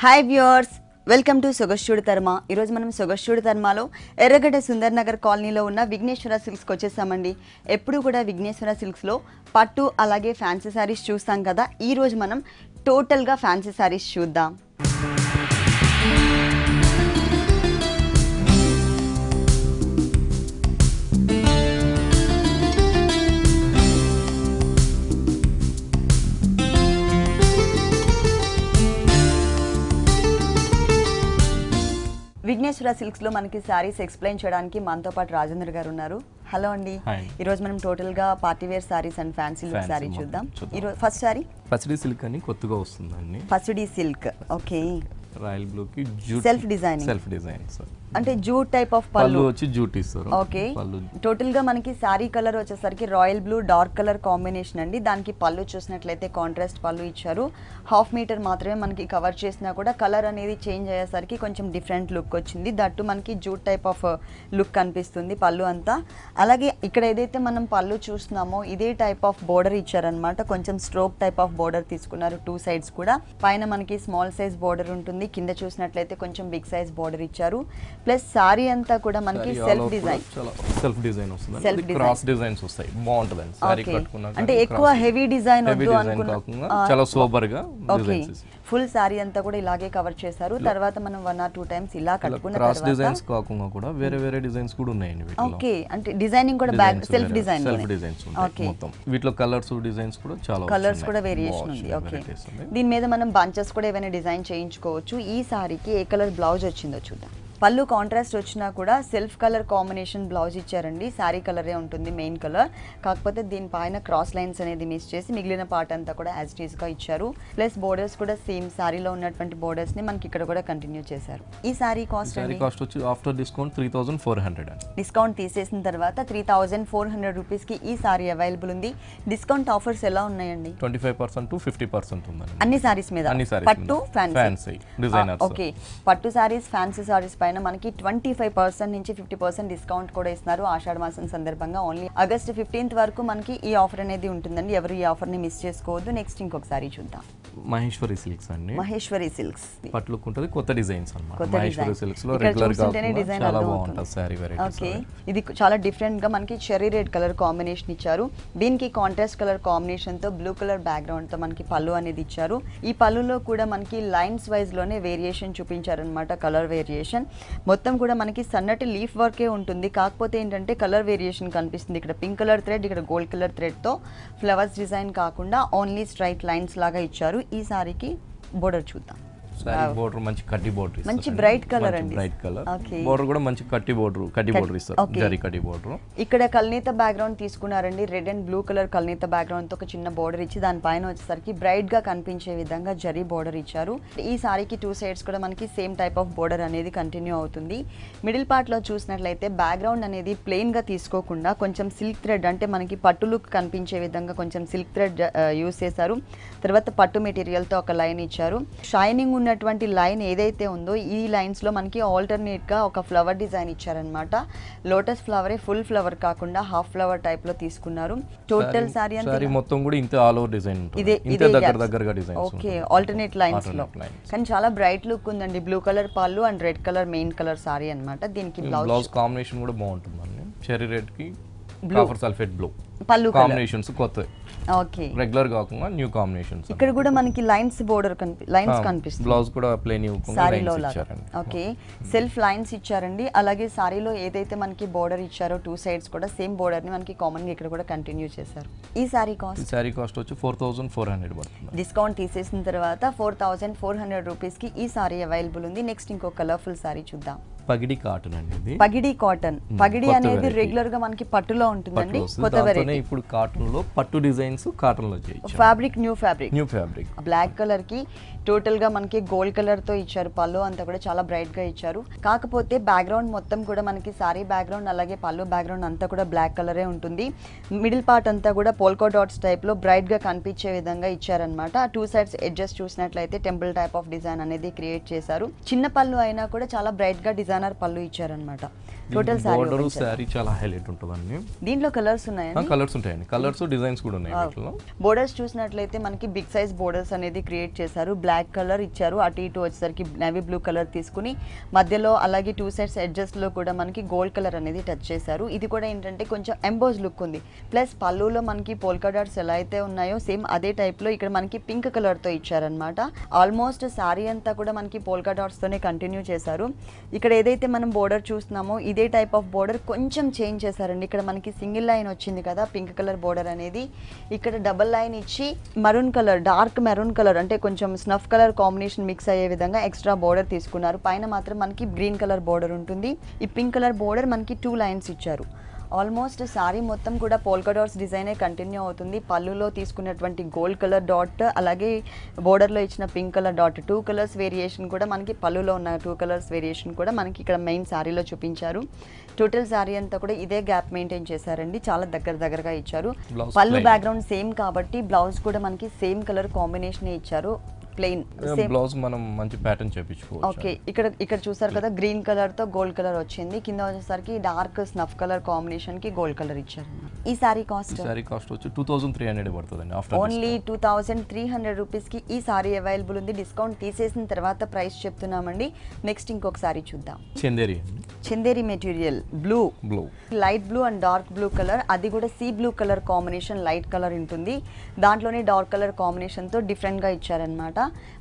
Hi viewers, welcome to Sogasuchudu Tarama. ఈరోజు మనం సొగస్చూడు తర్మలో ఎర్రగడ్డ సుందర్ నగర్ కాలనీలో ఉన్న విఘ్నేశ్వర సిల్క్స్కి వచ్చేసామండి. ఎప్పుడు కూడా విఘ్నేశ్వర సిల్క్స్లో పట్టు అలాగే ఫ్యాన్సీ శారీస్ చూస్తాం కదా. ఈరోజు మనం టోటల్గా ఫ్యాన్సీ శారీస్ చూద్దాం. విఘ్నేశ్వర సిల్క్స్లో మనకి శారీస్ ఎక్స్ప్లెయిన్ చేయడానికి మనతో పాటు రాజేంద్ర గారు ఉన్నారు. హలో అండి. ఈరోజు మనం టోటల్గా party wear saris and fancy look sari చూద్దాం. ఈరోజు ఫస్ట్ శారీ పసిడి సిల్క్ అని కొత్తగా వస్తుందండి. పసిడి సిల్క్, ఓకే. రాయల్ బ్లూ కి జూట్ సెల్ఫ్ డిజైన్ సార్, అంటే జూట్ టైప్ ఆఫ్ పళ్ళు వచ్చి జూట్ ఇస్తారు. ఓకే. టోటల్ గా మనకి శారీ కలర్ వచ్చేసరికి royal blue dark colour combination అండి. దానికి పళ్ళు చూసినట్లయితే కాంట్రాస్ట్ పళ్ళు ఇచ్చారు. హాఫ్ మీటర్ మాత్రమే మనకి కవర్ చేసినా కూడా కలర్ అనేది చేంజ్ అయ్యేసరికి కొంచెం డిఫరెంట్ లుక్ వచ్చింది. దట్టు మనకి జూట్ టైప్ ఆఫ్ లుక్ కనిపిస్తుంది పళ్ళు అంతా. అలాగే ఇక్కడ ఏదైతే మనం పళ్ళు చూస్తున్నామో ఇదే టైప్ ఆఫ్ బోర్డర్ ఇచ్చారనమాట. కొంచెం స్ట్రోక్ టైప్ ఆఫ్ బోర్డర్ తీసుకున్నారు టూ సైడ్స్ కూడా. పైన మనకి స్మాల్ సైజ్ బోర్డర్ ఉంటుంది, కింద చూసినట్లయితే కొంచెం బిగ్ సైజ్ బోర్డర్ ఇచ్చారు. ప్లస్ సారీ అంతా కూడా మనకి సెల్ఫ్ డిజైన్ వస్తుంది, క్రాస్ డిజైన్స్ వస్తాయి, బాగుంటదండి సారీ కట్టుకున్నాక. అంటే ఎక్కువ హెవీ డిజైన్ వద్దు అనుకున్నా, చాలా సోబర్ గా డిజైన్స్. ఫుల్ సారీ అంతా కూడా ఇలాగే కవర్ చేశారు. తర్వాత మనం 1 or 2 టైమ్స్ ఇలా కట్టుకున్న తర్వాత క్రాస్ డిజైన్స్ కాకుండా కూడా వేరే వేరే డిజైన్స్ కూడా ఉన్నాయండి వీటిలో. ఓకే, అంటే డిజైనింగ్ కూడా బ్యాక్ సెల్ఫ్ డిజైన్స్ ఉంటాయి మొత్తం. వీటిలో కలర్స్ డిజైన్స్ కూడా చాలా కలర్స్ కూడా వేరియేషన్ ఉంది. ఓకే, దీని మీద మనం బంచెస్ కూడా ఏమైనా డిజైన్ చేయించుకోవచ్చు. ఈ సారీకి ఏ కలర్ బ్లౌజ్ వచ్చిందో చూద్దాం. పళ్ళు కాంట్రాస్ట్ వచ్చినా కూడా సెల్ఫ్ కలర్ కాంబినేషన్ బ్లౌజ్ ఇచ్చారండి. శారీ కలరే ఉంటుంది మెయిన్ కలర్, కాకపోతే దీనిపైన క్రాస్ లైన్స్ అనేది మిస్ చేసి మిగిలిన పార్ట్ అంతా కూడా యాజ్ ఇట్ ఈస్ గా ఇచ్చారు. ప్లస్ బోర్డర్స్ కూడా సేమ్ శారీలో ఉన్నటువంటి బోర్డర్స్ ని మనకి ఇక్కడ కూడా కంటిన్యూ చేశారు. ఈ శారీ కాస్ట్ వచ్చి ఆఫ్టర్ డిస్కౌంట్ 3400. డిస్కౌంట్ తీసేసిన తర్వాత 3400 రూపీస్ కి ఈ సారీ అవైలబుల్ ఉంది. డిస్కౌంట్ ఆఫర్స్ ఎలా ఉన్నాయండి? 25% to 50% ఉందండి అన్ని సారీస్ మీద. పట్టు ఫ్యాన్సీ డిజైనర్స్. ఓకే, పట్టు సారీస్ ఫ్యాన్సీ సారీస్ పైన మనకి 25% నుంచి 50% డిస్కౌంట్ కూడా ఇస్తున్నారు ఆషాఢ మాసం సందర్భంగా. ఓన్లీ ఆగస్ట్ 15th వరకు మనకి ఈ ఆఫర్ అనేది ఉంటుందండి. ఎవరు ఈ ఆఫర్ ని మిస్ చేసుకోవద్దు. నెక్స్ట్ ఇంకొకసారి చూద్దాం. మహేశ్వరి సిల్క్స్ అండి. మహేశ్వరి సిల్క్స్ పట్టు లుక్ ఉంటుంది, కొత్త డిజైన్స్ అన్నమాట. మహేశ్వరి సిల్క్స్ లో రెగ్యులర్ గా చాలా బాగుంటుంది సారీ వెరైటీ. ఓకే, ఇది చాలా డిఫరెంట్ గా మనకి చెర్రీ రెడ్ కలర్ కాంబినేషన్ ఇచ్చారు. దీనికి కాంట్రాస్ట్ కలర్ కాంబినేషన్ తో బ్లూ కలర్ బ్యాక్గ్రౌండ్ తో మనకి పళ్ళు అనేది ఇచ్చారు. ఈ పళ్ళులో కూడా మనకి లైన్స్ వైజ్ లోనే వేరియేషన్ చూపించారనమాట, కలర్ వేరియేషన్. మొత్తం కూడా మనకి సన్నటి లీఫ్ వర్కే ఉంటుంది, కాకపోతే ఏంటంటే కలర్ వేరియేషన్ కనిపిస్తుంది. ఇక్కడ పింక్ కలర్ థ్రెడ్, ఇక్కడ గోల్డ్ కలర్ థ్రెడ్ తో ఫ్లవర్స్ డిజైన్ కాకుండా ఓన్లీ స్ట్రైట్ లైన్స్ లాగా ఇచ్చారు. ఈ సారీకి బోర్డర్ చూద్దాం. బోర్డర్ మంచి కడ్డీ బోర్డర్, మంచి బ్రైట్ కలర్ అండి. బ్రైట్ కలర్ బోర్డర్ కూడా మంచి కడ్డీ బోర్డర్ ఇస్తారు, జరీ కడ్డీ బోర్డర్. ఇక్కడ కల్నేత బ్యాక్గ్రౌండ్ తీసుకున్నారండి. రెడ్ అండ్ బ్లూ కలర్ కల్నేత బ్యాక్గ్రౌండ్ తో ఒక చిన్న బోర్డర్ ఇచ్చి దానిపైన వచ్చేసరికి బ్రైట్ గా కనిపించే విధంగా జరీ బోర్డర్ ఇచ్చారు. ఈ సారీకి 2 సైడ్స్ కూడా మనకి సేమ్ టైప్ ఆఫ్ బోర్డర్ అనేది కంటిన్యూ అవుతుంది. మిడిల్ పార్ట్ లో చూసినట్లయితే బ్యాక్గ్రౌండ్ అనేది ప్లెయిన్ గా తీసుకోకుండా కొంచెం సిల్క్ థ్రెడ్, అంటే మనకి పట్టు లుక్ కనిపించే విధంగా కొంచెం సిల్క్ థ్రెడ్ యూస్ చేశారు. తర్వాత పట్టు మెటీరియల్ తో ఒక లైన్ ఇచ్చారు. షైనింగ్ ఉన్నటువంటి లైన్ ఏదైతే ఉందో ఈ లైన్స్ లో మనకి ఆల్టర్నేట్ గా ఒక ఫ్లవర్ డిజైన్ ఇచ్చారనమాట. లోటస్ ఫ్లవరే, ఫుల్ ఫ్లవర్ కాకుండా హాఫ్ ఫ్లవర్ టైప్ లో తీసుకున్నారు. టోటల్ సారీ మొత్తం కూడా ఇంత ఆల్ ఓవర్ డిజైన్ ఉంటుంది, ఇంత దగ్గరగా డిజైన్. ఓకే, ఆల్టర్నేట్ లైన్స్ లో కానీ చాలా బ్రైట్ లుక్ ఉందండి. బ్లూ కలర్ పళ్ళు and red colour main colour sorry అన్నమాట. దీనికి బ్లౌజ్ కాంబినేషన్ కూడా బాగుంటుందండి. చెర్రీ రెడ్ కి కాపర్ సల్ఫేట్ బ్లూ పళ్ళు కాంబినేషన్స్ కొత్త. ఓకే, రెగ్యులర్ కాకుండా న్యూ కాంబినేషన్స్. ఇక్కడ కూడా మనకి లైన్స్ బోర్డర్ లైన్స్ కనిపిస్తుంది. బ్లౌజ్ కూడా ప్లెయిన్ సారీలో ఓకే, సెల్ఫ్ లైన్స్ ఇచ్చారండి. అలాగే సారీలో ఏదైతే మనకి బోర్డర్ ఇచ్చారో 2 సైడ్స్ కూడా సేమ్ బోర్డర్ ని మనకి కామన్ గా ఇక్కడ కూడా కంటిన్యూ చేశారు. ఈ సారీ కాస్ట్ వచ్చి 4400 పడుతుంది. డిస్కౌంట్ తీసేసిన తర్వాత 4400 రూపీస్ కి ఈ సారీ అవైలబుల్ ఉంది. నెక్స్ట్ ఇంకో కలర్ఫుల్ సారీ చూద్దాం. పగిడి కాటన్ అండి ఇది. పగిడి కాటన్. పగిడి అనేది రెగ్యులర్ గా మనకి పట్టులో ఉంటుందండి, కొత్త వెరైటీ. ఇప్పుడు కాటన్ లో పట్టు డిజైన్స్ కాటన్ లో చేయొచ్చు. Fabric new fabric black colour కి టోటల్ గా మనకి గోల్డ్ కలర్ తో ఇచ్చారు. పళ్ళు అంతా కూడా చాలా బ్రైట్ గా ఇచ్చారు. కాకపోతే బ్యాక్గ్రౌండ్ మొత్తం కూడా మనకి సారీ బ్యాక్గ్రౌండ్ అలాగే పళ్ళు బ్యాక్గ్రౌండ్ అంతా కూడా బ్లాక్ కలరే ఉంటుంది. మిడిల్ పార్ట్ అంతా కూడా పోల్కో డాట్స్ టైప్ లో బ్రైట్ గా కనిపించే విధంగా ఇచ్చారనమాట. 2 సైడ్స్ ఎడ్జెస్ చూసినట్లయితే టెంపుల్ టైప్ ఆఫ్ డిజైన్ అనేది క్రియేట్ చేశారు. చిన్న పళ్ళు అయినా కూడా చాలా బ్రైట్ గా డిజైన్ డిజైనర్ పళ్ళు ఇచ్చారనమాట. టోటల్ సారీ చాలా హైలైట్ ఉంటుందండి. దీంట్లో కలర్స్ ఉన్నాయండి? కలర్స్ ఉంటాయండి, కలర్స్ డిజైన్స్ కూడా ఉన్నాయి వీటిలో. బోర్డర్స్ చూసినట్లయితే మనకి బిగ్ సైజ్ బోర్డర్స్ అనేది క్రియేట్ చేశారు. బ్లాక్ కలర్ ఇచ్చారు, అటు ఇటు వచ్చేసరికి నేవీ బ్లూ కలర్ తీసుకుని మధ్యలో అలాగే 2 సైడ్స్ ఎడ్జెస్ లో కూడా మనకి గోల్డ్ కలర్ అనేది టచ్ చేశారు. ఇది కూడా ఏంటంటే కొంచెం ఎంబోజ్ లుక్ ఉంది. ప్లస్ పళ్ళులో మనకి పోల్కా డాట్స్ ఎలా అయితే ఉన్నాయో సేమ్ అదే టైప్ లో ఇక్కడ మనకి పింక్ కలర్ తో ఇచ్చారనమాట. ఆల్మోస్ట్ సారీ అంతా కూడా మనకి పోల్కా డాట్స్ తోనే కంటిన్యూ చేశారు. ఇక్కడ ఏదైతే మనం బోర్డర్ చూస్తున్నామో ఇదే టైప్ ఆఫ్ బోర్డర్ కొంచెం చేంజ్ చేశారండి. ఇక్కడ మనకి సింగిల్ లైన్ వచ్చింది కదా పింక్ కలర్ బోర్డర్ అనేది, ఇక్కడ డబల్ లైన్ ఇచ్చి maroon colour, dark maroon colour అంటే కొంచెం స్నఫ్ కలర్ కాంబినేషన్ మిక్స్ అయ్యే విధంగా ఎక్స్ట్రా బోర్డర్ తీసుకున్నారు. పైన మాత్రం మనకి గ్రీన్ కలర్ బోర్డర్ ఉంటుంది. ఈ పింక్ కలర్ బోర్డర్ మనకి 2 లైన్స్ ఇచ్చారు. ఆల్మోస్ట్ సారీ మొత్తం కూడా పోల్కా డాట్స్ డిజైనే కంటిన్యూ అవుతుంది. పళ్ళులో తీసుకున్నటువంటి గోల్డ్ కలర్ డాట్ అలాగే బోర్డర్లో ఇచ్చిన pink colour dot 2 colours variation కూడా మనకి పళ్ళులో ఉన్న 2 కలర్స్ వేరియేషన్ కూడా మనకి ఇక్కడ మెయిన్ సారీలో చూపించారు. టోటల్ సారీ అంతా కూడా ఇదే గ్యాప్ మెయింటైన్ చేశారండి, చాలా దగ్గరగా ఇచ్చారు. పళ్ళు బ్యాక్గ్రౌండ్ సేమ్ కాబట్టి బ్లౌజ్ కూడా మనకి సేమ్ కలర్ కాంబినేషన్ ఇచ్చారు. ప్లెయిన్ బ్లౌజ్ మనం మంచి ప్యాటర్న్ చేపించుకోవచ్చు. ఓకే, ఇక్కడ చూసారు కదా గ్రీన్ కలర్ తో గోల్డ్ కలర్ వచ్చింది. కింద వచ్చేసరికి డార్క్ స్నఫ్ కలర్ కాంబినేషన్ కి గోల్డ్ కలర్ ఇచ్చారు. ఈ సారీ కాస్ట్ వచ్చి 2300 పడుతుందండి. ఓన్లీ 2300 రూపీస్ కి ఈ సారీ అవైలబుల్ ఉంది. డిస్కౌంట్ తీసేసిన తర్వాత ప్రైస్ చెప్తున్నామండి. నెక్స్ట్ ఇంకొక సారీ చూద్దాం. Chanderi material blue light blue and dark blue colour, అది కూడా sea blue colour combination light colour ఉంటుంది. దాంట్లోనే డార్క్ కలర్ కాంబినేషన్ తో డిఫరెంట్ గా ఇచ్చారనమాట.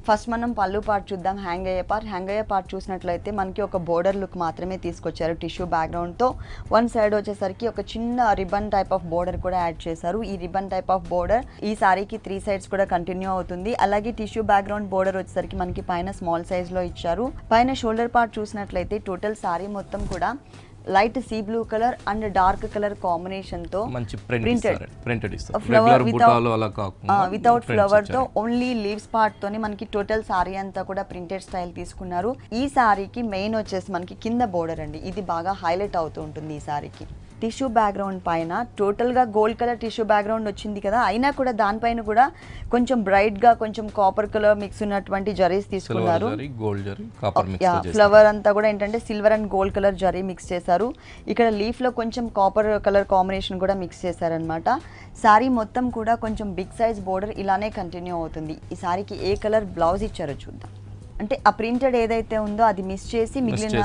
ఫస్ట్ మనం పళ్ళు పార్ట్ చూద్దాం. హ్యాంగ్ అయ్యే పార్ట్ చూసినట్లయితే మనకి ఒక బోర్డర్ లుక్ మాత్రమే తీసుకొచ్చారు టిష్యూ బ్యాక్గ్రౌండ్ తో. వన్ సైడ్ వచ్చేసరికి ఒక చిన్న రిబన్ టైప్ ఆఫ్ బోర్డర్ కూడా యాడ్ చేశారు. ఈ రిబన్ టైప్ ఆఫ్ బోర్డర్ ఈ సారీకి 3 సైడ్స్ కూడా కంటిన్యూ అవుతుంది. అలాగే టిష్యూ బ్యాక్గ్రౌండ్ బోర్డర్ వచ్చేసరికి మనకి పైన స్మాల్ సైజ్ లో ఇచ్చారు. పైన షోల్డర్ పార్ట్ చూసినట్లయితే టోటల్ సారీ మొత్తం కూడా light sea blue colour and dark colour combination తో మంచి ప్రింటెడ్ ఫ్లవర్ వితౌట్ ఫ్లవర్ తో ఓన్లీ లీవ్స్ పార్ట్ తోని మనకి టోటల్ సారీ అంతా కూడా ప్రింటెడ్ స్టైల్ తీసుకున్నారు. ఈ సారీకి మెయిన్ వచ్చేసి మనకి కింద బోర్డర్ అండి, ఇది బాగా హైలైట్ అవుతూ ఉంటుంది. ఈ సారీకి టిష్యూ బ్యాక్గ్రౌండ్ పైన టోటల్ గా గోల్డ్ కలర్ టిష్యూ బ్యాక్గ్రౌండ్ వచ్చింది కదా, అయినా కూడా దానిపైన కూడా కొంచెం బ్రైట్ గా కొంచెం కాపర్ కలర్ మిక్స్ ఉన్నటువంటి జరీస్ తీసుకున్నారు. ఫ్లవర్ అంతా కూడా ఏంటంటే silver and gold colour zari mix చేశారు. ఇక్కడ లీఫ్ లో కొంచెం కాపర్ కలర్ కాంబినేషన్ కూడా మిక్స్ చేశారనమాట. సారీ మొత్తం కూడా కొంచెం బిగ్ సైజ్ బోర్డర్ ఇలానే కంటిన్యూ అవుతుంది. ఈ సారీకి ఏ కలర్ బ్లౌజ్ ఇచ్చారో చూద్దాం. అంటే ఆ ప్రింటెడ్ ఏదైతే ఉందో అది మిస్ చేసి మిగిలిన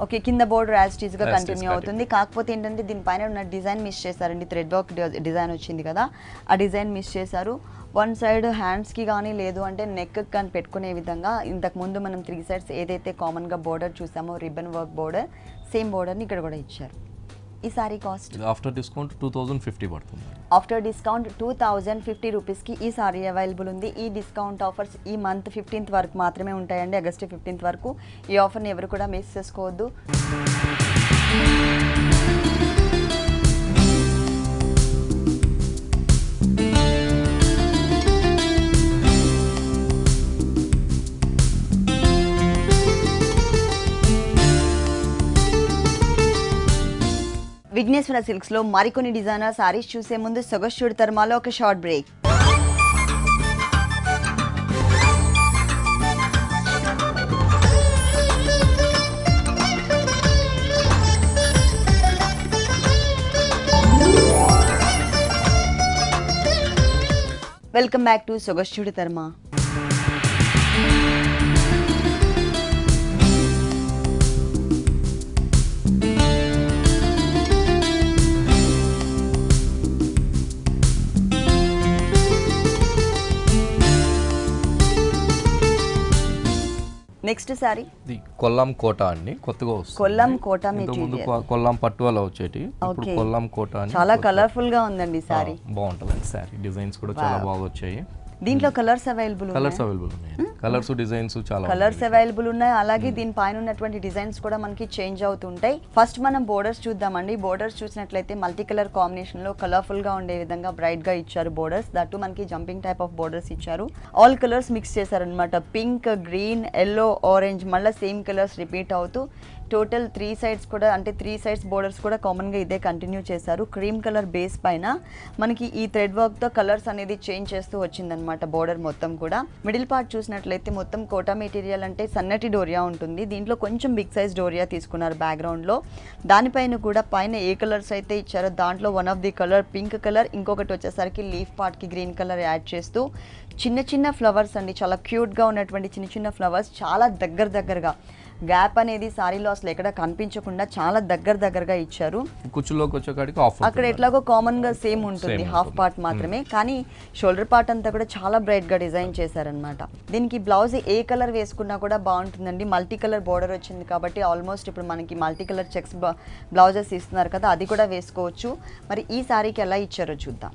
ఓకే కింద బోర్డర్ యాజ్ టీజ్ గా కంటిన్యూ అవుతుంది. కాకపోతే ఏంటంటే దీనిపైన ఉన్న డిజైన్ మిస్ చేశారండి. థ్రెడ్ వర్క్ డిజైన్ వచ్చింది కదా, ఆ డిజైన్ మిస్ చేశారు. వన్ సైడ్ హ్యాండ్స్కి కానీ లేదు అంటే నెక్ కానీ పెట్టుకునే విధంగా ఇంతకు ముందు మనం 3 సైడ్స్ ఏదైతే కామన్గా బోర్డర్ చూసామో రిబ్బన్ వర్క్ బోర్డర్, సేమ్ బోర్డర్ని ఇక్కడ కూడా ఇచ్చారు. ఈ సారీ కాస్ట్ ఆఫ్టర్ డిస్కౌంట్ 2050 పడుతుంది. ఆఫ్టర్ డిస్కౌంట్ 2050 రూపీస్కి ఈ సారీ అవైలబుల్ ఉంది. ఈ డిస్కౌంట్ ఆఫర్స్ ఈ మంత్ 15th వరకు మాత్రమే ఉంటాయండి, ఆగస్ట్ 15th వరకు. ఈ ఆఫర్ని ఎవరు కూడా మిస్ చేసుకోవద్దు. విఘ్నేశ్వర సిల్క్స్ లో మరికొన్ని డిజైనర్ సారీస్ చూసే ముందు సొగస్చుడి తర్మాలో ఒక short break. Welcome back to Sogasuchudi Tarama. Next sari Kollam కోట అండి, కొత్తగా వస్తుంది. కొల్లాం కోట మెటీరియల్, కొల్లాం పట్టు అలా వచ్చేటి, ఇప్పుడు కొల్లాం కోట అని చాలా కలర్ఫుల్ గా ఉందండి సారీ. బాగుంటుంది సారీ, డిజైన్స్ కూడా చాలా బాగా వచ్చాయి. దీంట్లో కలర్స్ అవైలబుల్ ఉన్నాయి, కలర్స్ డిజైన్స్ చాలా కలర్స్ అవైలబుల్ ఉన్నాయి. అలాగే దీనిపైన ఉన్నటువంటి డిజైన్స్ కూడా మనకి చేంజ్ అవుతుంటాయి. ఫస్ట్ మనం బోర్డర్స్ చూద్దామండి. బోర్డర్స్ చూసినట్లయితే మల్టీ కలర్ కాంబినేషన్ లో కలర్ఫుల్ గా ఉండే విధంగా బ్రైట్ గా ఇచ్చారు బోర్డర్స్. దట్టు మనకి జంపింగ్ టైప్ ఆఫ్ బోర్డర్స్ ఇచ్చారు. ఆల్ కలర్స్ మిక్స్ చేశారనమాట. పింక్, గ్రీన్, ఎల్లో, ఆరెంజ్, మళ్ళీ సేమ్ కలర్స్ రిపీట్ అవుతూ టోటల్ 3 సైడ్స్ కూడా అంటే 3 సైడ్స్ బోర్డర్స్ కూడా కామన్గా ఇదే కంటిన్యూ చేశారు. క్రీమ్ కలర్ బేస్ పైన మనకి ఈ థ్రెడ్ వర్క్తో కలర్స్ అనేది చేంజ్ చేస్తూ వచ్చిందనమాట బోర్డర్ మొత్తం కూడా. మిడిల్ పార్ట్ చూసినట్లయితే చూసుకున్నట్లయితే మొత్తం కోటా మెటీరియల్ అంటే సన్నటి డోరియా ఉంటుంది. దీంట్లో కొంచెం బిగ్ సైజ్ డోరియా తీసుకున్నారు బ్యాక్గ్రౌండ్లో. దానిపైన కూడా పైన ఏ కలర్స్ అయితే ఇచ్చారో దాంట్లో one of the colour pink colour, ఇంకొకటి వచ్చేసరికి లీఫ్ పార్ట్కి గ్రీన్ కలర్ యాడ్ చేస్తూ చిన్న చిన్న ఫ్లవర్స్ అండి, చాలా క్యూట్గా ఉన్నటువంటి చిన్న చిన్న ఫ్లవర్స్, చాలా దగ్గరగా గ్యాప్ అనేది సారీలో అసలు ఎక్కడ కనిపించకుండా చాలా దగ్గరగా ఇచ్చారు. కుచ్చులోకి వచ్చేకాడికి అక్కడ ఎట్లాగో కామన్ గా సేమ్ ఉంటుంది, హాఫ్ పార్ట్ మాత్రమే, కానీ షోల్డర్ పార్ట్ అంతా కూడా చాలా బ్రైట్ గా డిజైన్ చేశారనమాట. దీనికి బ్లౌజ్ ఏ కలర్ వేసుకున్నా కూడా బాగుంటుందండి. మల్టీ కలర్ బోర్డర్ వచ్చింది కాబట్టి ఆల్మోస్ట్ ఇప్పుడు మనకి మల్టీ కలర్ చెక్స్ బ్లౌజెస్ ఇస్తున్నారు కదా, అది కూడా వేసుకోవచ్చు. మరి ఈ సారీకి ఎలా ఇచ్చారో చూద్దాం.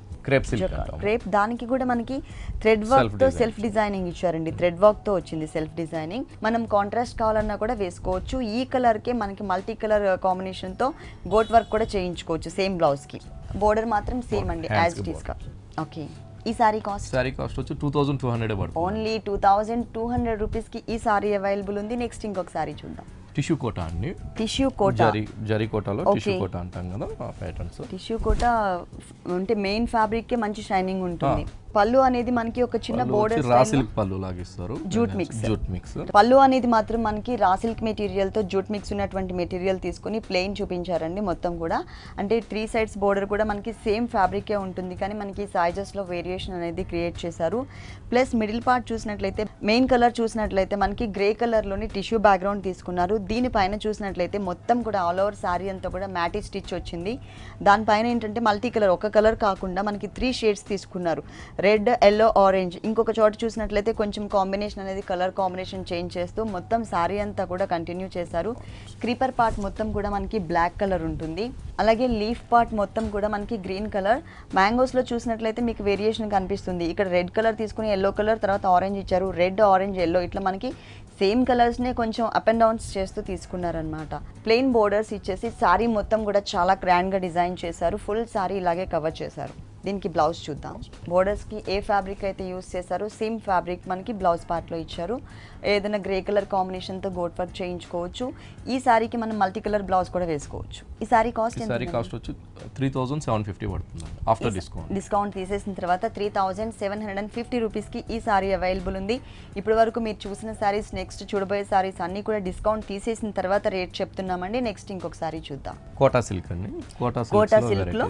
క్రేప్ దానికి కూడా మనకి థ్రెడ్ వర్క్ తో సెల్ఫ్ డిజైనింగ్ ఇచ్చారండి. థ్రెడ్ వర్క్ తో వచ్చింది సెల్ఫ్ డిజైనింగ్. మనం కాంట్రాస్ట్ కావాలన్నా కూడా వేసుకోవచ్చు. ఈ కలర్ కే మనకి మల్టీ కలర్ కాంబినేషన్ తో గోట్ వర్క్ కూడా చేయించుకోవచ్చు సేమ్ బ్లౌజ్ కి. బోర్డర్ మాత్రం సేమ్ అండి యాజ్ ఇట్ ఈస్ గా. ఓకే, ఈ సారీ కాస్ట్ వచ్చి 2200 పడుతుంది. ఓన్లీ 2200 రూపీస్ కి ఈ సారీ అవైలబుల్ ఉంది. నెక్స్ట్ ఇంకొక సారీ చూద్దాం. టిష్యూ కోటా అండి. టిష్యూ కోటా, జరీ కోటాలో టిష్యూ కోటా అంటాం కదా ఆ ప్యాటర్న్స్. టిష్యూ కోటా అంటే మెయిన్ ఫ్యాబ్రిక్ కే మంచి షైనింగ్ ఉంటుంది. పళ్ళు అనేది మనకి ఒక చిన్న బోర్డర్ రా సిల్క్ పళ్ళు లాగిస్తారు. జూట్ మిక్స్ పళ్ళు అనేది మాత్రం మనకి రా సిల్క్ మెటీరియల్ తో జూట్ మిక్స్ ఉన్నటువంటి మెటీరియల్ తీసుకుని ప్లెయిన్ చూపించారండి మొత్తం కూడా. అంటే 3 సైడ్స్ బోర్డర్ కూడా మనకి సేమ్ ఫ్యాబ్రికే ఉంటుంది, కానీ మనకి సైజెస్ లో వేరియేషన్ అనేది క్రియేట్ చేశారు. ప్లస్ మిడిల్ పార్ట్ చూసినట్లయితే మెయిన్ కలర్ చూసినట్లయితే మనకి గ్రే కలర్ లోని టిష్యూ బ్యాక్గ్రౌండ్ తీసుకున్నారు. దీనిపైన చూసినట్లయితే మొత్తం కూడా ఆల్ ఓవర్ సారీ అంతా కూడా మ్యాటీ స్టిచ్ వచ్చింది. దానిపైన ఏంటంటే మల్టీ కలర్, ఒక కలర్ కాకుండా మనకి 3 షేడ్స్ తీసుకున్నారు. Red, yellow, orange. ఇంకొక చోట చూసినట్లయితే కొంచెం కాంబినేషన్ అనేది కలర్ కాంబినేషన్ చేంజ్ చేస్తూ మొత్తం సారీ అంతా కూడా కంటిన్యూ చేశారు. క్రీపర్ పార్ట్ మొత్తం కూడా మనకి బ్లాక్ కలర్ ఉంటుంది. అలాగే లీఫ్ పార్ట్ మొత్తం కూడా మనకి గ్రీన్ కలర్. మ్యాంగోస్లో చూసినట్లయితే మీకు వేరియేషన్ కనిపిస్తుంది. ఇక్కడ రెడ్ కలర్ తీసుకుని ఎల్లో కలర్, తర్వాత ఆరెంజ్ ఇచ్చారు. రెడ్, ఆరెంజ్, ఎల్లో ఇట్లా మనకి సేమ్ కలర్స్నే కొంచెం అప్ అండ్ డౌన్స్ చేస్తూ తీసుకున్నారనమాట. ప్లెయిన్ బోర్డర్స్ ఇచ్చేసి సారీ మొత్తం కూడా చాలా గ్రాండ్గా డిజైన్ చేశారు. ఫుల్ సారీ ఇలాగే కవర్ చేశారు. దీనికి బ్లౌజ్ చూద్దాం. బోర్డర్స్కి ఏ ఫ్యాబ్రిక్ అయితే యూస్ చేశారో సేమ్ ఫ్యాబ్రిక్ మనకి బ్లౌజ్ పార్ట్లో ఇచ్చారు. ఏదైనా గ్రే కలర్ కాంబినేషన్తో గోట్ వర్క్ చేయించుకోవచ్చు. ఈ సారీకి మనం మల్టీ కలర్ బ్లౌజ్ కూడా వేసుకోవచ్చు. ఈ సారీ కాస్ట్ వచ్చి 3750 పడుతుంది ఆఫ్టర్ డిస్కౌంట్ తీసేసిన తర్వాత 3750 రూపీస్కి ఈ సారీ అవైలబుల్ ఉంది. ఇప్పటి వరకు మీరు చూసిన సారీస్, నెక్స్ట్ చూడబోయే సారీస్ అన్నీ కూడా డిస్కౌంట్ తీసేసిన తర్వాత రేట్ చెప్తున్నామండి. నెక్స్ట్ ఇంకొక సారీ చూద్దాం. కోటా సిల్క్ అండి. కోటా సిల్క్ లో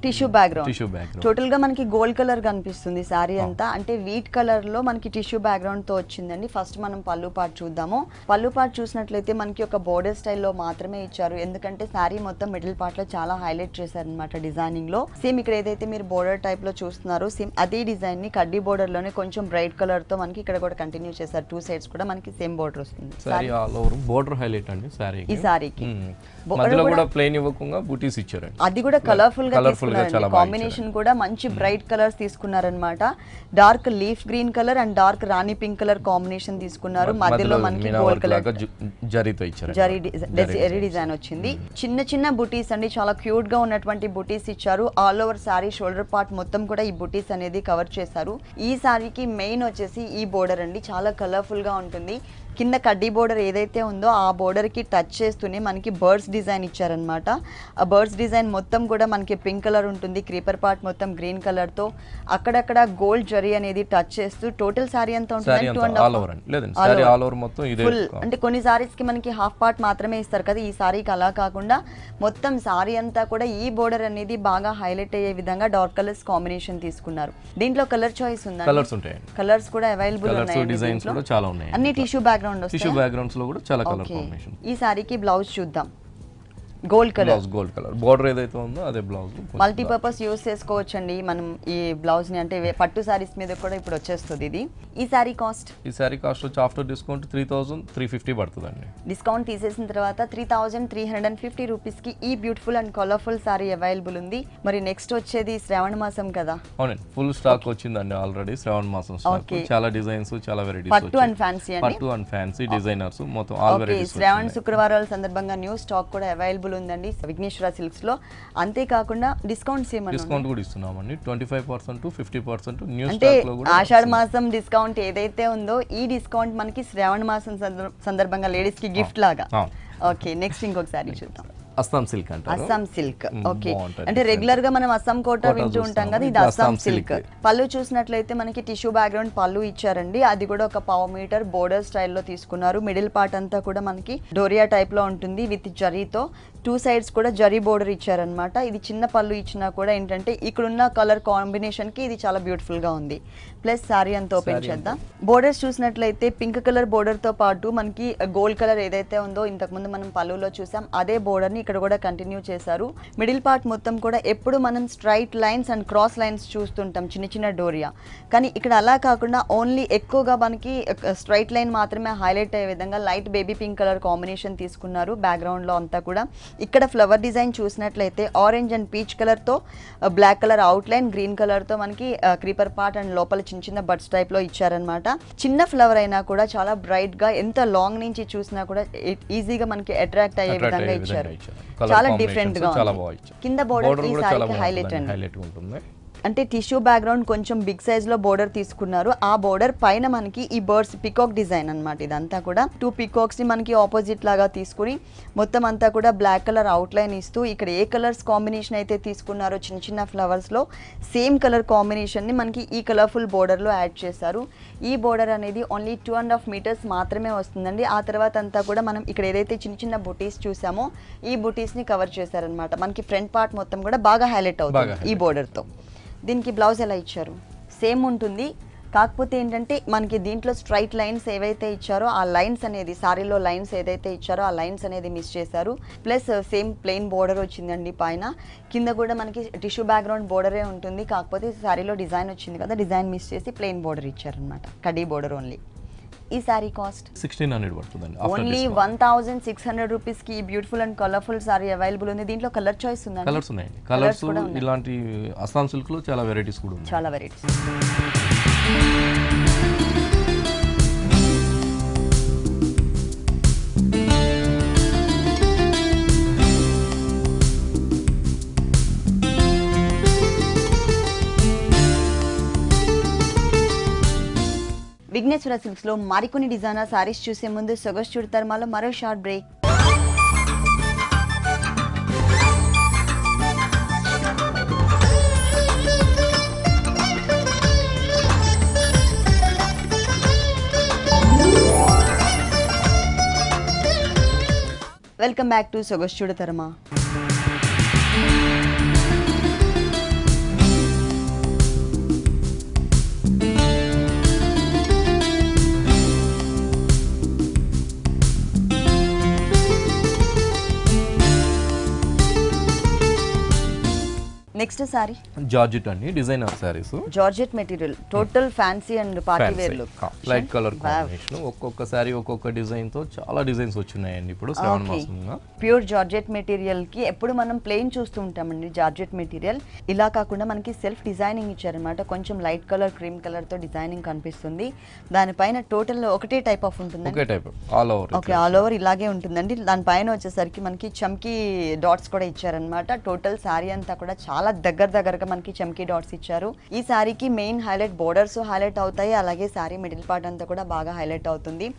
టిష్యూ బ్యాక్గ్రౌండ్. టోటల్ గా మనకి గోల్డ్ కలర్ కనిపిస్తుంది సారీ అంతా. అంటే వీట్ కలర్ లో మనకి టిష్యూ బ్యాక్గ్రౌండ్ తో వచ్చిందండి. ఫస్ట్ మనం పళ్ళు పార్ట్ చూద్దాము. పళ్ళు పార్ట్ చూసినట్లయితే మనకి ఒక బోర్డర్ స్టైల్లో మాత్రమే ఇచ్చారు, ఎందుకంటే సారీ మొత్తం మిడిల్ పార్ట్ లో చాలా హైలైట్ చేశారనమాట డిజైనింగ్ లో. సేమ్ ఇక్కడ ఏదైతే మీరు బోర్డర్ టైప్ లో చూస్తున్నారో సేమ్ అదే డిజైన్ ని కడ్డీ బోర్డర్ లోనే కొంచెం బ్రైట్ కలర్ తో మనకి ఇక్కడ కూడా కంటిన్యూ చేశారు. 2 సైడ్స్ కూడా మనకి సేమ్ బోర్డర్ వస్తుంది. Sorry all over border highlight అండి సారీ. ఈ సారీకి మధ్యలో కూడా ప్లెయిన్ ఇవ్వకుండా బూటీస్ ఇచ్చారు. అది కూడా కలర్ఫుల్ గా తీసుకున్నారు. కాంబినేషన్ కూడా మంచి బ్రైట్ కలర్స్ తీసుకున్నారన్నమాట. Dark leaf green colour and dark రాణి పింక్ కలర్ కాంబినేషన్ తీసుకున్నారు. మధ్యలో మనకి గోల్డ్ కలర్ జరీతో ఇచ్చారు. జరీ డిజైన్ వచ్చింది. చిన్న చిన్న బుటీస్ అండి, చాలా క్యూట్ గా ఉన్నటువంటి బుటీస్ ఇచ్చారు. All over sorry shoulder part మొత్తం కూడా ఈ బుటీస్ అనేది కవర్ చేశారు. ఈ సారీకి మెయిన్ వచ్చేసి ఈ బోర్డర్ అండి, చాలా కలర్ఫుల్ గా ఉంటుంది. కింద కడ్డీ బోర్డర్ ఏదైతే ఉందో ఆ బోర్డర్కి టచ్ చేస్తూనే మనకి బర్డ్స్ డిజైన్ ఇచ్చారనమాట. ఆ బర్డ్స్ డిజైన్ మొత్తం కూడా మనకి పింక్ కలర్ ఉంటుంది. క్రీపర్ పార్ట్ మొత్తం గ్రీన్ కలర్తో అక్కడక్కడ గోల్డ్ జరీ అనేది టచ్ చేస్తూ టోటల్ సారీ అంతా ఉంటుంది. అంటే కొన్ని సారీస్కి మనకి హాఫ్ పార్ట్ మాత్రమే ఇస్తారు కదా, ఈ సారీకి అలా కాకుండా మొత్తం సారీ అంతా కూడా ఈ బోర్డర్ అనేది బాగా హైలైట్ అయ్యే విధంగా డార్క్ కలర్స్ కాంబినేషన్ తీసుకున్నారు. దీంట్లో కలర్ చాయిస్ ఉంది, కలర్స్ కూడా అవైలబుల్ ఉన్నాయి. అన్ని టిష్యూ బ్యాక్గ్రౌండ్స్ లో కూడా చాలా కలర్ కాంబినేషన్. ఈ సారీకి బ్లౌజ్ చూద్దాం. గోల్డ్ కలర్ బోర్డర్ ఏదైతే ఉందో అదే బ్లౌజ్ మల్టీపర్పస్ యూస్ చేసుకోవచ్చండి మనం ఈ బ్లౌజ్ ని. అంటే పట్టు సారీస్ మీద కూడా ఇప్పుడు వచ్చేస్తుంది ఇది. ఈ సారీ కాస్ట్ వచ్చి ఆఫ్టర్ డిస్కౌంట్ 3350 పడుతుందండి. డిస్కౌంట్ తీసేసిన తర్వాత 3350 రూపీస్ కి ఈ beautiful and colourful sorry available ఉంది. మరి నెక్స్ట్ వచ్చేది శ్రావణ మాసం కదా. అవునండి, ఫుల్ స్టాక్ వచ్చిందండి ఆల్రెడీ. శ్రావణ మాసం స్టాక్, చాలా డిజైన్స్, చాలా వెరైటీస్. పట్టు అండ్ ఫ్యాన్సీ డిజైనర్స్ మొత్తం ఆల్ వెరైటీస్. శ్రావణ శుక్రవారాల సందర్భంగా న్యూ స్టాక్ కూడా అవైలబుల్ ఉందండి విఘ్నేశ్వర సిల్క్స్ లో. అంతేకాకుండా డిస్కౌంట్ కూడా ఇస్తున్నామండి. 25% to 50% న్యూ అంటే స్టాక్ లో కూడా. ఆషాఢ మాసం డిస్కౌంట్ ఏదైతే ఉందో ఈ డిస్కౌంట్ మనకి శ్రావణ మాసం సందర్భంగా లేడీస్ కి గిఫ్ట్ లాగా. ఓకే, నెక్స్ట్ ఇంకొకసారి చూద్దాం. అస్సాం సిల్క్ అంటారు. అస్సాం సిల్క్. ఓకే, బాగుంటది. అంటే రెగ్యులర్ గా మనం అస్సాం కోటా వింటూ ఉంటాం కదా, ఇది అస్సాం సిల్క్. పళ్ళు చూసినట్లయితే మనకి టిష్యూ బ్యాక్గ్రౌండ్ పళ్ళు ఇచ్చారండి, అది కూడా ఒక 1/2 మీటర్ బోర్డర్ స్టైల్లో తీసుకున్నారు. మిడిల్ పార్ట్ అంతా కూడా మనకి డోరియా టైప్ లో ఉంటుంది విత్ జరీతో. 2 సైడ్స్ కూడా జరీ బోర్డర్ ఇచ్చారనమాట. ఇది చిన్న పళ్ళు ఇచ్చినా కూడా ఏంటంటే ఇక్కడున్న కలర్ కాంబినేషన్ కి ఇది చాలా బ్యూటిఫుల్ గా ఉంది. ప్లస్ సారీ అంతా ఓపెన్ చేద్దాం. బోర్డర్స్ చూసినట్లయితే పింక్ కలర్ బోర్డర్ తో పాటు మనకి గోల్డ్ కలర్ ఏదైతే ఉందో ఇంతకు ముందు మనం పళ్ళులో చూసాం, అదే బోర్డర్ ని ఇక్కడ కూడా కంటిన్యూ చేశారు. మిడిల్ పార్ట్ మొత్తం కూడా ఎప్పుడు మనం straight lines and cross lines చూస్తుంటాం చిన్న చిన్న డోరియా, కానీ ఇక్కడ అలా కాకుండా ఓన్లీ ఎక్కువగా మనకి స్ట్రైట్ లైన్ మాత్రమే హైలైట్ అయ్యే విధంగా light baby pink colour combination తీసుకున్నారు బ్యాక్గ్రౌండ్ లో అంతా కూడా. ఇక్కడ ఫ్లవర్ డిజైన్ చూసినట్లయితే ఆరెంజ్ అండ్ పీచ్ కలర్ తో black colour outline, green colour తో మనకి క్రీపర్ పార్ట్ అండ్ లోపల చిన్న చిన్న బడ్స్ టైప్ లో ఇచ్చారనమాట. చిన్న ఫ్లవర్ అయినా కూడా చాలా బ్రైట్ గా ఎంత లాంగ్ నుంచి చూసినా కూడా ఈజీగా మనకి అట్రాక్ట్ అయ్యే విధంగా ఇచ్చారు. చాలా డిఫరెంట్ గా ఉంది. కింద బోర్డర్ ఈ సారీకి హైలైట్ ఉంటుంది. అంటే టిష్యూ బ్యాక్గ్రౌండ్ కొంచెం బిగ్ సైజ్ లో బోర్డర్ తీసుకున్నారు. ఆ బోర్డర్ పైన మనకి ఈ బర్డ్స్ పికాక్ డిజైన్ అన్నమాట. ఇదంతా కూడా 2 పికాక్స్ ని మనకి ఆపోజిట్ లాగా తీసుకుని మొత్తం అంతా కూడా బ్లాక్ కలర్ అవుట్ లైన్ ఇస్తూ ఇక్కడ ఏ కలర్స్ కాంబినేషన్ అయితే తీసుకున్నారో చిన్న చిన్న ఫ్లవర్స్ లో సేమ్ కలర్ కాంబినేషన్ ని మనకి ఈ కలర్ఫుల్ బోర్డర్ లో యాడ్ చేశారు. ఈ బోర్డర్ అనేది ఓన్లీ 2.5 మీటర్స్ మాత్రమే వస్తుందండి. ఆ తర్వాత అంతా కూడా మనం ఇక్కడ ఏదైతే చిన్న చిన్న బుటీస్ చూసామో ఈ బుటీస్ ని కవర్ చేశారనమాట. మనకి ఫ్రంట్ పార్ట్ మొత్తం కూడా బాగా హైలైట్ అవుతుంది ఈ బోర్డర్ తో. దీనికి బ్లౌజ్ ఎలా ఇచ్చారు? సేమ్ ఉంటుంది, కాకపోతే ఏంటంటే మనకి దీంట్లో స్ట్రైట్ లైన్స్ ఏవైతే ఇచ్చారో ఆ లైన్స్ అనేది సారీలో లైన్స్ ఏదైతే ఇచ్చారో ఆ లైన్స్ అనేది మిస్ చేశారు. ప్లస్ సేమ్ ప్లెయిన్ బోర్డర్ వచ్చిందండి పైన. కింద కూడా మనకి టిష్యూ బ్యాక్గ్రౌండ్ బోర్డరే ఉంటుంది, కాకపోతే సారీలో డిజైన్ వచ్చింది కదా, డిజైన్ మిస్ చేసి ప్లెయిన్ బోర్డర్ ఇచ్చారనమాట. Khadi border only. ఈ సారీ కాస్ట్ 1600 పడుతుందండి. ఓన్లీ 1600 రూపీస్ కి beautiful and colourful sorry available ఉంది. దీంట్లో కలర్ చాయిస్ ఉందండి. కలర్స్ ఉన్నాయండి. కలర్స్ ఇలాంటి అస్సాం సిల్క్ లో చాలా వెరైటీస్ కూడా ఉన్నాయి. చాలా వెరైటీస్. విఘ్నేశ్వర సిల్క్స్ లో మరికొన్ని డిజైనర్ సారీస్ చూసే ముందు సొగసు చుడతారు మరో short break. Welcome back to సొగసు చుడతారమా. నెక్స్ట్ సారీ జార్జెట్ అండి, designer saris. Georgette material, total fancy and party wear look. Light colour combination. ఒక్కొక్క సారీ ఒక్కొక్క డిజైన్ తో చాలా డిజైన్స్ వచ్చున్నాయండి ఇప్పుడు శ్రావణ మాసంగా. ప్యూర్ జార్జెట్ మెటీరియల్ కి ఎప్పుడు మనం ప్లెయిన్ చూస్తూ ఉంటామండి జార్జెట్ మెటీరియల్. ఇలా కాకుండా మనకి సెల్ఫ్ డిజైనింగ్ ఇచ్చారనమాట. కొంచెం లైట్ కలర్ క్రీమ్ కలర్ తో డిజైనింగ్ కనిపిస్తుంది. దానిపైన టోటల్ ఒకటే టైప్ ఆఫ్ ఉంటుంది. ఒకే type all over. Okay, all over ఇలాగే ఉంటుందండి. దానిపైన వచ్చేసరికి మనకి చమ్కీ డాట్స్ కూడా ఇచ్చారనమాట. టోటల్ సారీ అంతా కూడా చాలా దగ్గరగా మనకి చమ్కీ డాట్స్ ఇచ్చారు. ఈ సారీకి మెయిన్ హైలైట్ బోర్డర్స్ హైలైట్ అవుతాయి, అలాగే సారీ మిడిల్ పార్ట్ అంతా కూడా బాగా హైలైట్ అవుతుంది.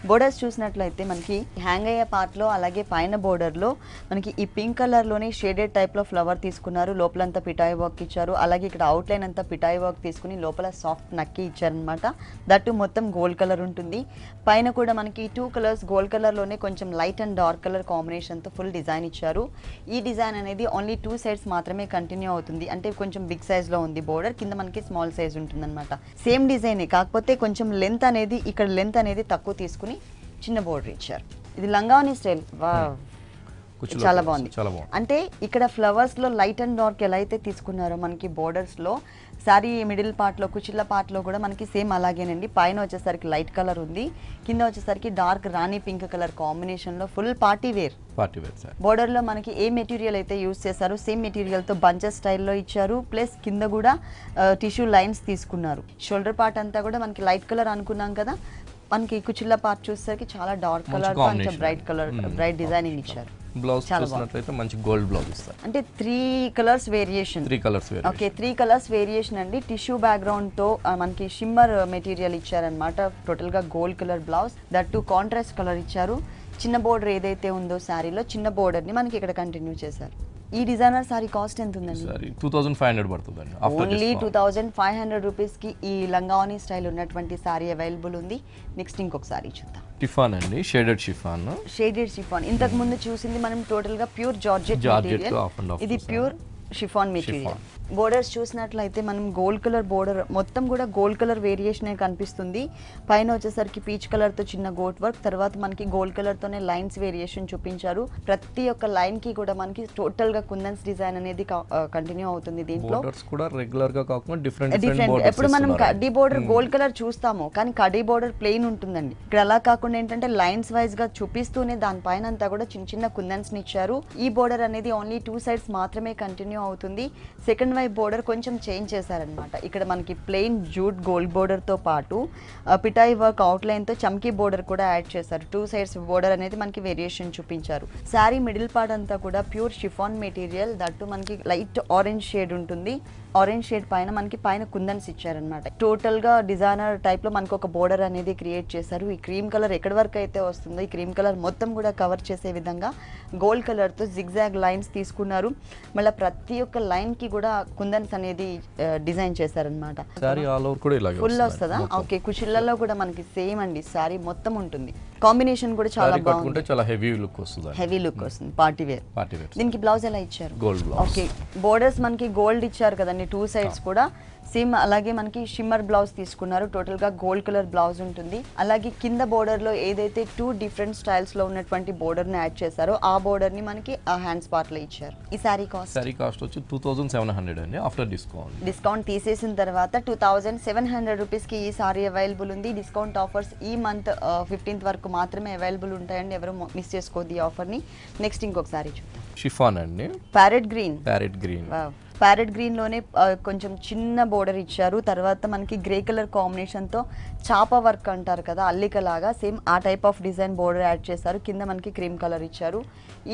బోర్డర్స్ చూసినట్లయితే మనకి హ్యాంగ్ అయ్యే పార్ట్ లో అలాగే పైన బోర్డర్ లో మనకి ఈ పింక్ కలర్ లోనే షేడెడ్ టైప్ లో ఫ్లవర్ తీసుకున్నారు. లోపలంతా పిటాయి వర్క్ ఇచ్చారు. అలాగే ఇక్కడ అవుట్ లైన్ అంతా పిటాయి వర్క్ తీసుకుని లోపల సాఫ్ట్ నక్కి ఇచ్చారనమాట. దట్టు మొత్తం గోల్డ్ కలర్ ఉంటుంది. పైన కూడా మనకి 2 కలర్స్ గోల్డ్ కలర్ లోనే కొంచెం light and dark colour combination తో ఫుల్ డిజైన్ ఇచ్చారు. ఈ డిజైన్ అనేది ఓన్లీ 2 సైడ్స్ మాత్రమే కంటిన్యూ అవుతుంది. అంటే కొంచెం బిగ్ సైజ్ లో ఉంది బోర్డర్, కింద మనకి స్మాల్ సైజ్ ఉంటుంది అనమాట. సేమ్ డిజైనే, కాకపోతే కొంచెం లెంత్ అనేది ఇక్కడ లెంత్ అనేది తక్కువ తీసుకుని చిన్న బోర్డర్ ఇచ్చారు. ఇది లంగావని స్టైల్. చాలా బాగుంది. అంటే ఇక్కడ ఫ్లవర్స్ లో లైట్ అండ్ డార్క్ ఎలా అయితే తీసుకున్నారో మనకి బోర్డర్స్ లో సారీ మిడిల్ పార్ట్ లో కుచిళ్ళ పార్ట్ లో కూడా మనకి సేమ్ అలాగేనండి. పైన వచ్చేసరికి లైట్ కలర్ ఉంది, కింద వచ్చేసరికి డార్క్ రాణి పింక్ కలర్ కాంబినేషన్ లో ఫుల్ పార్టీ వేర్. బోర్డర్ లో మనకి ఏ మెటీరియల్ అయితే యూజ్ చేశారో సేమ్ మెటీరియల్ తో బంచెస్ స్టైల్లో ఇచ్చారు. ప్లస్ కింద కూడా టిష్యూ లైన్స్ తీసుకున్నారు. షోల్డర్ పార్ట్ అంతా కూడా మనకి లైట్ కలర్ అనుకున్నాం కదా, మనకి కుచిళ్ళ పార్ట్ చూసేసరికి చాలా డార్క్ కలర్ కొంచెం బ్రైట్ కలర్ బ్రైట్ డిజైనింగ్ ఇచ్చారు. బ్లౌజ్ చూసినట్లయితే మంచి గోల్డ్ బ్లౌజ్ ఇస్తారు. అంటే 3 colours variation. Okay, 3 colours variation అండి. టిష్యూ బ్యాక్గ్రౌండ్ తో మనకి షిమ్మర్ మెటీరియల్ ఇచ్చారనమాట. టోటల్ గా gold colour blouse, that to contrast colour ఇచ్చారు. చిన్న బోర్డర్ ఏదైతే ఉందో శారీలో చిన్న బోర్డర్ని మనకి ఇక్కడ కంటిన్యూ చేశారు. ఈ డిజైనర్ సారీ కాస్ట్ ఎంత ఉందండి? సారీ 2500 పడుతుందండి. ఓన్లీ 2500 రూపీస్కి ఈ లంగావని స్టైల్ ఉన్నటువంటి సారీ అవైలబుల్ ఉంది. నెక్స్ట్ ఇంకొక సారీ చూద్దాం. షిఫాన్ అండి, షేడెడ్ షిఫాన్. Shaded chiffon. ఇంతకు ముందు చూసింది మనం టోటల్గా ప్యూర్ జార్జెట్ మెటీరియల్, ఇది ప్యూర్ షిఫాన్ మెటీరియల్. బోర్డర్స్ చూసినట్లయితే మనం గోల్డ్ కలర్ బోర్డర్ మొత్తం కూడా గోల్డ్ కలర్ వేరియేషన్ కనిపిస్తుంది. పైన వచ్చేసరికి పీచ్ కలర్తో చిన్న గోట్ వర్క్, తర్వాత మనకి గోల్డ్ కలర్తోనే లైన్స్ వేరియేషన్ చూపించారు. ప్రతి ఒక్క లైన్ కి కూడా మనకి టోటల్ గా కుందన్స్ డిజైన్ అనేది కంటిన్యూ అవుతుంది. దీంట్లో కూడా రెగ్యులర్ గా కాకుండా డిఫరెంట్. ఎప్పుడు మనం కడ్డీ బోర్డర్ గోల్డ్ కలర్ చూస్తాము, కానీ కడ్డీ బోర్డర్ ప్లెయిన్ ఉంటుందండి. ఇక్కడ అలా కాకుండా ఏంటంటే లైన్స్ వైజ్ గా చూపిస్తూనే దానిపైన అంతా కూడా చిన్న చిన్న కుందన్స్ ని ఇచ్చారు. ఈ బోర్డర్ అనేది ఓన్లీ 2 సైడ్స్ మాత్రమే కంటిన్యూ అవుతుంది. సెకండ్ వైపు బోర్డర్ కొంచెం చేంజ్ చేశారనమాట. ఇక్కడ మనకి ప్లెయిన్ జూట్ గోల్డ్ బోర్డర్ తో పాటు పిటాయి వర్క్ అవుట్ లైన్ తో చమ్కీ బోర్డర్ కూడా యాడ్ చేశారు. 2 సైడ్స్ బోర్డర్ అనేది మనకి వేరియేషన్ చూపించారు. శారీ మిడిల్ పార్ట్ అంతా కూడా ప్యూర్ షిఫాన్ మెటీరియల్, దట్టు మనకి లైట్ ఆరెంజ్ షేడ్ ఉంటుంది. ఆరెంజ్ షేడ్ పైన మనకి పైన కుందన్స్ ఇచ్చారనమాట. టోటల్ గా డిజైనర్ టైప్ లో మనకు ఒక బోర్డర్ అనేది క్రియేట్ చేశారు. ఈ క్రీమ్ కలర్ ఎక్కడి వరకు అయితే వస్తుందో ఈ క్రీమ్ కలర్ మొత్తం కూడా కవర్ చేసే విధంగా గోల్డ్ కలర్ తో జిగ్జాగ్ లైన్స్ తీసుకున్నారు. మళ్ళీ ప్రతి ఒక్క లైన్ కి కూడా కుందన్స్ అనేది డిజైన్ చేశారనమాట. ఫుల్ వస్తుందా? ఓకే, కుషిళ్ళలో కూడా మనకి సేమ్ అండి సారీ మొత్తం ఉంటుంది. కాంబినేషన్ కూడా చాలా బాగుంది, చాలా హెవీ లుక్ వస్తుంది. హెవీ లుక్ వస్తుంది, పార్టీ వేర్. దీనికి బ్లౌజ్ ఎలా ఇచ్చారు? Gold blouse. ఓకే, బోర్డర్స్ మనకి గోల్డ్ ఇచ్చారు కదండి 2 సైడ్స్ కూడా సేమ్. అలాగే మనకి షిమ్మర్ బ్లౌజ్ తీసుకున్నారు. టోటల్ గా గోల్డ్ కలర్ బ్లౌజ్ ఉంటుంది. అలాగే కింద బోర్డర్ లో ఏదైతే 2 డిఫరెంట్ స్టైల్స్ లో ఉన్నటువంటి బోర్డర్ ని యాడ్ చేశారో ఆ బోర్డర్ ని మనకి ఆ హ్యాండ్స్ పార్ట్ లో ఇచ్చారు. ఈ సారీ కాస్ట్ వచ్చి 2700 అండి ఆఫ్టర్ డిస్కౌంట్. డిస్కౌంట్ తీసేసిన తర్వాత 2700 రూపీస్ కి ఈ సారీ అవైలబుల్ ఉంది. డిస్కౌంట్ ఆఫర్స్ ఈ మంత్ 15th వరకు మాత్రమే అవైలబుల్ ఉంటాయండి. ఎవరు మిస్ చేసుకోవద్దు ఈ ఆఫర్ ని. నెక్స్ట్ ఇంకొక సారీ చూద్దాం. షిఫాన్ అండి, ప్యారెట్ గ్రీన్. ప్యారెట్ గ్రీన్ లోనే కొంచెం చిన్న బోర్డర్ ఇచ్చారు. తర్వాత మనకి గ్రే కలర్ కాంబినేషన్ తో చాప వర్క్ అంటారు కదా, అల్లిక లాగా సేమ్ ఆ type of design border add చేశారు. కింద మనకి క్రీమ్ కలర్ ఇచ్చారు.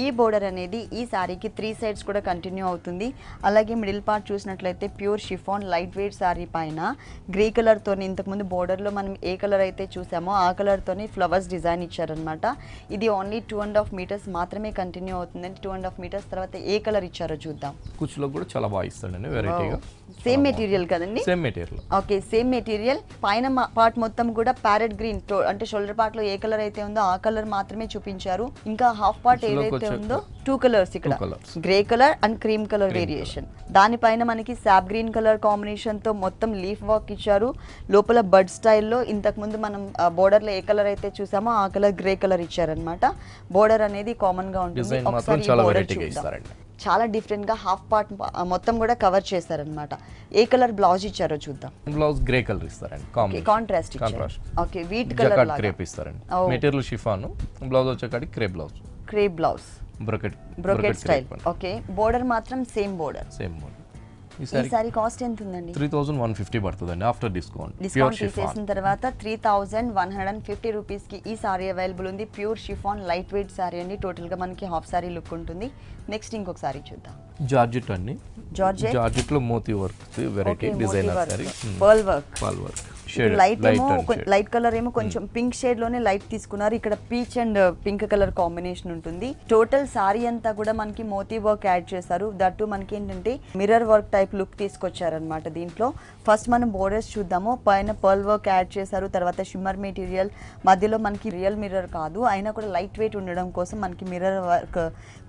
ఈ బోర్డర్ అనేది ఈ సారీకి 3 సైడ్స్ కూడా కంటిన్యూ అవుతుంది. అలాగే మిడిల్ పార్ట్ చూసినట్లయితే pure chiffon light weight sorry పైన గ్రే కలర్ తోని ఇంతకుముందు బోర్డర్ లో మనం ఏ కలర్ అయితే చూసామో ఆ కలర్ తోని ఫ్లవర్స్ డిజైన్ ఇచ్చారనమాట. ఇది ఓన్లీ 2.5 మీటర్స్ మాత్రమే కంటిన్యూ అవుతుందండి. 2.5 మీటర్స్ తర్వాత ఏ కలర్ ఇచ్చారో చూద్దాం. కుచ్చులో కూడా చాలా బాగా ఇస్తాడండి, వెరైటీగా. సేమ్ మెటీరియల్ కదండి? Same material. Okay, same material. పైన పార్ట్ మొత్తం కూడా ప్యారెట్ గ్రీన్, అంటే షోల్డర్ పార్ట్ లో ఏ కలర్ అయితే ఉందో ఆ కలర్ మాత్రమే చూపించారు. ఇంకా హాఫ్ పార్ట్ ఏదైతే ఉందో 2 కలర్స్, ఇక్కడ grey colour and cream colour variation. దానిపైన మనకి సాప్ గ్రీన్ కలర్ కాంబినేషన్ తో మొత్తం లీఫ్ వర్క్ ఇచ్చారు. లోపల బర్డ్ స్టైల్లో ఇంతకు ముందు మనం బోర్డర్ లో ఏ కలర్ అయితే చూసామో ఆ కలర్ గ్రే కలర్ ఇచ్చారనమాట. బోర్డర్ అనేది కామన్ గా ఉంటుంది. చాలా డిఫరెంట్ గా హాఫ్ పార్ట్ మొత్తం కూడా కవర్ చేశారనమాట. ఏ కలర్ బ్లౌజ్ ఇచ్చారో చూద్దాం. బ్లౌజ్ గ్రే కలర్ ఇస్తారండి, కాంట్రాస్ట్. ఓకే, వీట్ కలర్ లాగా క్రేప్ ఇస్తారండి. మెటీరియల్ షిఫాన్, బ్లౌజ్ వచ్చేకాడికి crepe blouse. Crepe blouse, brocade style. Okay, border మాత్రం సేమ్ బోర్డర్. ఈ సారీ కాస్ట్ ఎంత ఉందండి? 3150 పడుతుందండి ఆఫ్టర్ డిస్కౌంట్. డిస్కౌంట్ తీసేసిన తర్వాత 3150 రూపీస్ కి ఈ సారీ అవైలబుల్ ఉంది. Pure chiffon light weight sari అండి. టోటల్ గా మనకి హాఫ్ సారీ లుక్ ఉంటుంది. నెక్స్ట్ ఇంకొక సారీ చూద్దాం. జార్జెట్ అండి, జార్జెట్ లో moti work variety designer sari, pearl work. Light ఏమో లైట్ కలర్ ఏమో కొంచెం పింక్ షేడ్ లోనే లైట్ తీసుకున్నారు. ఇక్కడ peach and pink colour combination ఉంటుంది. టోటల్ సారీ అంతా కూడా మనకి మోతీ వర్క్ యాడ్ చేశారు. దట్టు మనకి ఏంటంటే మిర్రర్ వర్క్ టైప్ లుక్ తీసుకొచ్చారనమాట. దీంట్లో ఫస్ట్ మనం బోర్డర్స్ చూద్దాము. పైన పర్ల్ వర్క్ యాడ్ చేశారు. తర్వాత షిమ్మర్ మెటీరియల్, మధ్యలో మనకి రియల్ మిర్రర్ కాదు అయినా కూడా లైట్ వెయిట్ ఉండడం కోసం మనకి మిర్రర్ వర్క్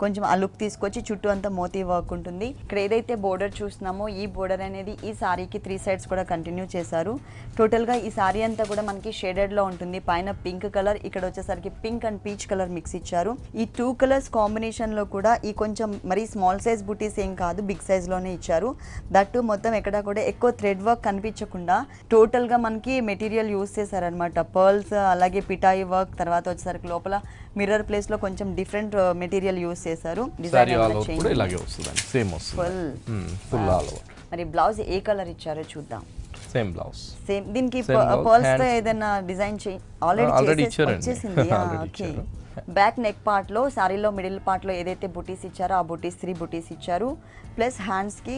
కొంచెం ఆ లుక్ తీసుకొచ్చి చుట్టూ అంతా మోతీ వర్క్ ఉంటుంది. ఇక్కడ ఏదైతే బోర్డర్ చూస్తున్నామో ఈ బోర్డర్ అనేది ఈ సారీకి 3 సైడ్స్ కూడా కంటిన్యూ చేశారు. టోటల్ గా ఈ సారీ అంతా కూడా మనకి షేడెడ్ లో ఉంటుంది. పైన పింక్ కలర్, ఇక్కడ వచ్చేసరికి pink and peach colour mix ఇచ్చారు. ఈ 2 కలర్స్ కాంబినేషన్ లో కూడా ఈ కొంచెం మరీ స్మాల్ సైజ్ బుటీస్ ఏం కాదు, బిగ్ సైజ్ లోనే ఇచ్చారు. దట్టు మొత్తం ఎక్కడ కూడా ఎక్కువ థ్రెడ్ వర్క్ కనిపించకుండా టోటల్ గా మనకి మెటీరియల్ యూస్ చేశారనమాట. పర్ల్స్, అలాగే పిటాయి వర్క్, తర్వాత వచ్చేసరికి లోపల మిర్రర్ ప్లేస్ లో కొంచెం డిఫరెంట్ మెటీరియల్ యూస్ చేశారు. మరి బ్లౌజ్ ఏ కలర్ ఇచ్చారో చూద్దాం. Same blouse, same. దీనికి పర్ల్స్ తో ఏదైనా డిజైన్ ఆల్రెడీ వచ్చేసింది. ఓకే, బ్యాక్ నెక్ పార్ట్ లో సారీలో మిడిల్ పార్ట్ లో ఏదైతే బుటీస్ ఇచ్చారో ఆ బుటీస్ 3 బుటీస్ ఇచ్చారు. ప్లస్ హ్యాండ్స్ కి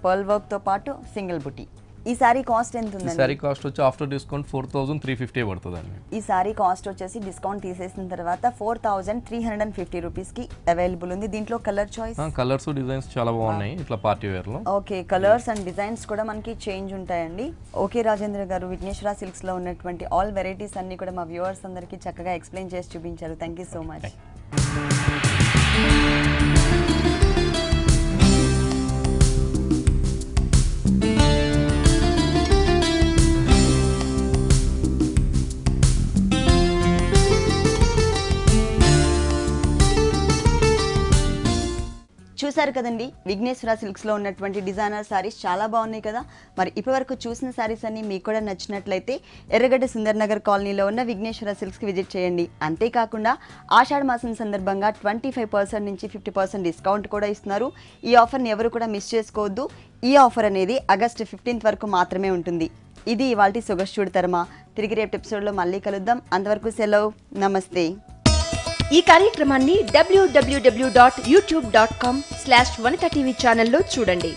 పర్ల్ వర్క్ తో పాటు సింగిల్ బుటీ. ఈ సారీ కాస్ట్ ఎంత ఈ ఉందండి? సారీ కాస్ట్ వచ్చి ఆఫ్టర్ డిస్కౌంట్ 4350 పడుతుందండి. ఈ సారీ కాస్ట్ వచ్చేసి డిస్కౌంట్ తీసేసిన తర్వాత 4350 రూపీస్కి అవైలబుల్ ఉంది. దీంట్లో కలర్ చాయిస్, కలర్స్ డిజైన్స్ చాలా బాగున్నాయి ఇట్లా పార్టీ వేర్ లో. ఓకే, కలర్స్ అండ్ డిజైన్స్ కూడా మనకి చేంజ్ ఉంటాయండి. ఓకే రాజేంద్ర గారు, విఘ్నేశ్వర సిల్క్స్ లో ఉన్నటువంటి ఆల్ వెరైటీస్ అన్ని కూడా మా వ్యూవర్స్ అందరికీ చక్కగా ఎక్స్ప్లెయిన్ చేసి చూపించారు. Thank you so much. చూసారు కదండి, విఘ్నేశ్వర సిల్క్స్లో ఉన్నటువంటి డిజైనర్ శారీస్ చాలా బాగున్నాయి కదా. మరి ఇప్పటివరకు చూసిన శారీస్ అన్ని మీకు కూడా నచ్చినట్లయితే ఎర్రగడ్డ సుందర్ నగర్ కాలనీలో ఉన్న విఘ్నేశ్వర సిల్క్స్కి విజిట్ చేయండి. అంతేకాకుండా ఆషాఢ మాసం సందర్భంగా 25% నుంచి 50% డిస్కౌంట్ కూడా ఇస్తున్నారు. ఈ ఆఫర్ని ఎవరు కూడా మిస్ చేసుకోవద్దు. ఈ ఆఫర్ అనేది ఆగస్టు 15th వరకు మాత్రమే ఉంటుంది. ఇది ఇవాల్టి సొగస్చూడు తరమా. తిరిగి రేపు ఎపిసోడ్లో మళ్ళీ కలుద్దాం. అంతవరకు సెలవు, నమస్తే. ఈ కార్యక్రమాన్ని www.youtube.com/vanitaTV ఛానల్లో చూడండి.